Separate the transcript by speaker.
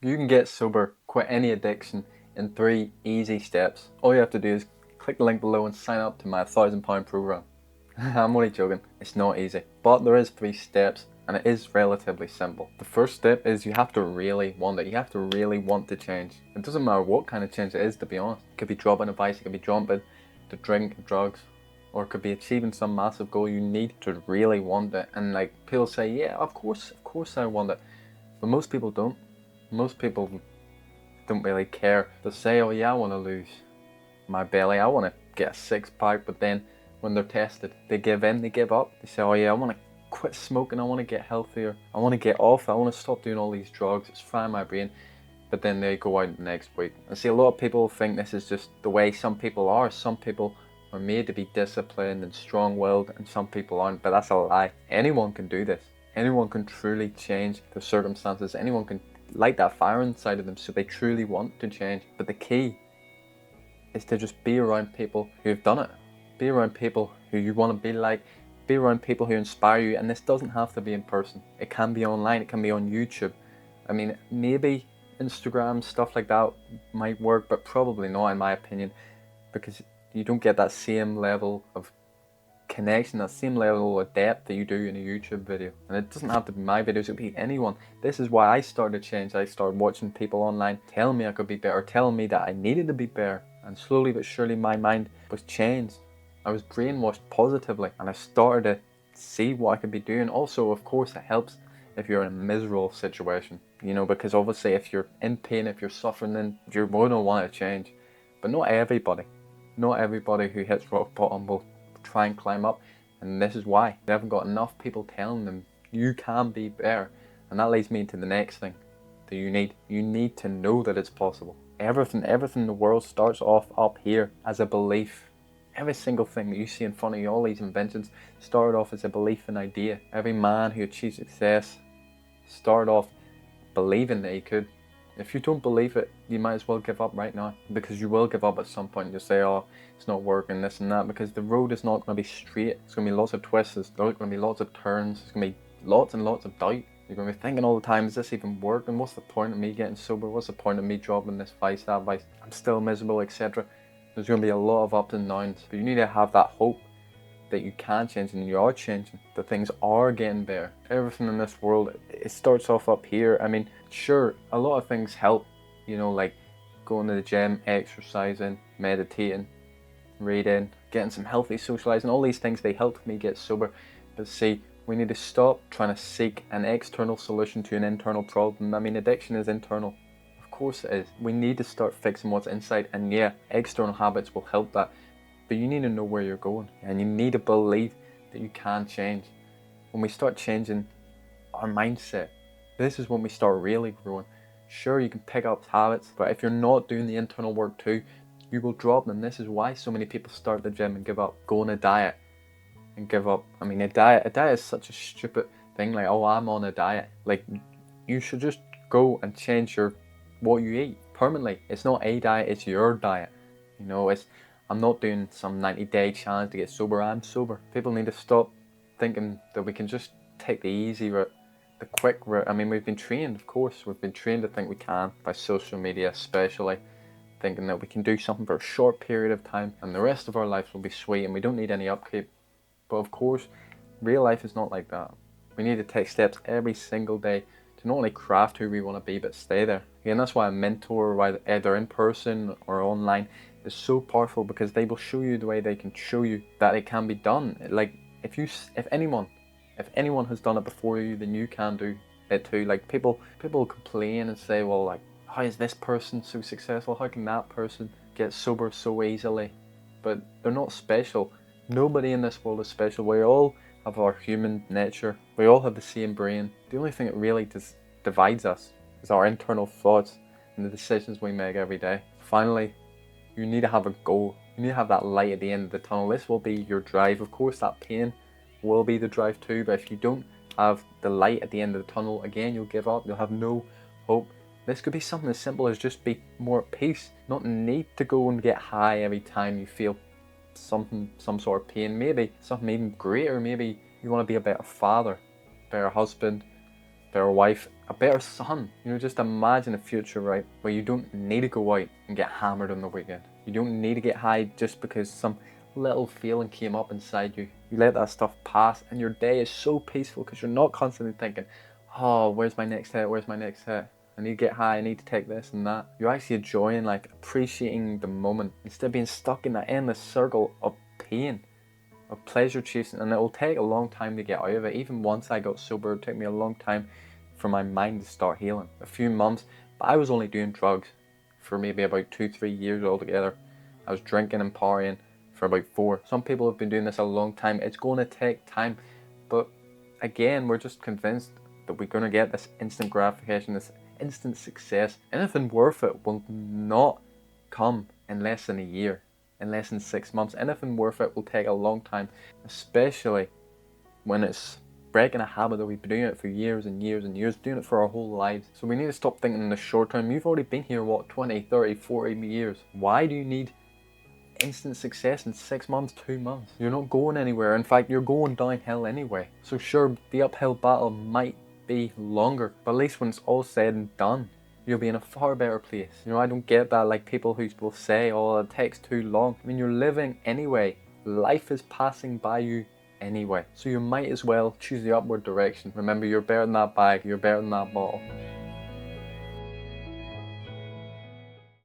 Speaker 1: You can get sober, quit any addiction in 3 easy steps. All you have to do is click the link below and sign up to my £1,000 program. I'm only joking, it's not easy. But there is 3 steps and it is relatively simple. The first step is you have to really want it. You have to really want to change. It doesn't matter what kind of change it is, to be honest. It could be dropping a vice, it could be dropping the drink, drugs, or it could be achieving some massive goal. You need to really want it. And like people say, yeah, of course I want it. But most people don't. Most people don't really care. They say, oh yeah, I want to lose my belly, I want to get a 6-pack, but then when they're tested, they give in, they give up. They say, oh yeah, I want to quit smoking, I want to get healthier, I want to get off, I want to stop doing all these drugs, it's frying my brain. But then they go out the next week. And see, a lot of people think this is just the way some people are. Some people are made to be disciplined and strong-willed, and some people aren't. But that's a lie. Anyone can do this. Anyone can truly change their circumstances. Anyone can light that fire inside of them so they truly want to change. But the key is to just be around people who've done it. Be around people who you want to be like. Be around people who inspire you. And this doesn't have to be in person. It can be online. It can be on YouTube. I mean, maybe Instagram, stuff like that might work, but probably not in my opinion, because you don't get that same level of connection, that same level of depth that you do in a YouTube video. And it doesn't have to be my videos, it could be anyone. This is why I started to change. I started watching people online telling me I could be better, telling me that I needed to be better. And slowly but surely my mind was changed. I was brainwashed positively and I started to see what I could be doing. Also, of course, it helps if you're in a miserable situation, you know, because obviously if you're in pain, if you're suffering, then you're going to want to change. But not everybody who hits rock bottom will try and climb up, and this is why. They haven't got enough people telling them you can be better. And that leads me to the next thing that you need to know that it's possible. Everything in the world starts off up here as a belief. Every single thing that you see in front of you, all these inventions, started off as a belief and idea. Every man who achieved success started off believing that he could. If you don't believe it, you might as well give up right now, because you will give up at some point. You'll say, oh, it's not working, this and that, because the road is not going to be straight. It's going to be lots of twists, there's going to be lots of turns, there's going to be lots and lots of doubt. You're going to be thinking all the time, is this even working? What's the point of me getting sober? What's the point of me dropping this vice, that vice? I'm still miserable, etc. There's going to be a lot of ups and downs, but you need to have that hope that you can change and you are changing, that things are getting better. Everything in this world, it starts off up here. I mean, sure, a lot of things help, you know, like going to the gym, exercising, meditating, reading, getting some healthy socializing, all these things, they helped me get sober. But see, we need to stop trying to seek an external solution to an internal problem. I mean, addiction is internal. Of course it is. We need to start fixing what's inside, and yeah, external habits will help that. But you need to know where you're going, and you need to believe that you can change. When we start changing our mindset, this is when we start really growing. Sure, you can pick up habits, but if you're not doing the internal work too, you will drop them. This is why so many people start the gym and give up, go on a diet and give up. I mean, a diet is such a stupid thing, like, oh, I'm on a diet. Like, you should just go and change what you eat permanently. It's not a diet, it's your diet. You know, I'm not doing some 90-day challenge to get sober, I'm sober. People need to stop thinking that we can just take the easy route, the quick route. I mean, we've been trained, of course, we've been trained to think we can, by social media especially, thinking that we can do something for a short period of time and the rest of our lives will be sweet and we don't need any upkeep. But of course, real life is not like that. We need to take steps every single day to not only craft who we want to be, but stay there. Again, that's why a mentor, either in person or online, is so powerful, because they will show you the way they can show you that it can be done. Like, if anyone has done it before you, then you can do it too. Like, people complain and say, well, like, how is this person so successful? How can that person get sober so easily? But they're not special. Nobody in this world is special. We all have our human nature. We all have the same brain. The only thing that really divides us is our internal thoughts and the decisions we make every day. Finally, you need to have a goal. You need to have that light at the end of the tunnel. This will be your drive. Of course, that pain will be the drive too, but if you don't have the light at the end of the tunnel, again, you'll give up. You'll have no hope. This could be something as simple as just be more at peace. Not need to go and get high every time you feel some sort of pain. Maybe something even greater. Maybe you want to be a better father, better husband, better wife, a better son. You know, just imagine a future, right, where you don't need to go out and get hammered on the weekend. You don't need to get high just because some little feeling came up inside you. You let that stuff pass and your day is so peaceful because you're not constantly thinking, oh, where's my next hit, where's my next hit? I need to get high, I need to take this and that. You're actually enjoying, like, appreciating the moment instead of being stuck in that endless circle of pain, of pleasure chasing. And it will take a long time to get out of it. Even once I got sober, it took me a long time for my mind to start healing. A few months, but I was only doing drugs for maybe about 2-3 years altogether. I was drinking and partying for about 4. Some people have been doing this a long time. It's going to take time, but again, we're just convinced that we're going to get this instant gratification, this instant success. Anything worth it will not come in less than a year, in less than 6 months. Anything worth it will take a long time, especially when it's breaking a habit that we've been doing it for years and years and years, doing it for our whole lives. So we need to stop thinking in the short term. You've already been here, what, 20, 30, 40 years. Why do you need instant success in 6 months, 2 months? You're not going anywhere. In fact, you're going downhill anyway. So sure, the uphill battle might be longer, but at least when it's all said and done, you'll be in a far better place. You know, I don't get that, like people who will say, oh, it takes too long. I mean, you're living anyway. Life is passing by you anyway. So you might as well choose the upward direction. Remember, you're better than that bag, you're better than that bottle.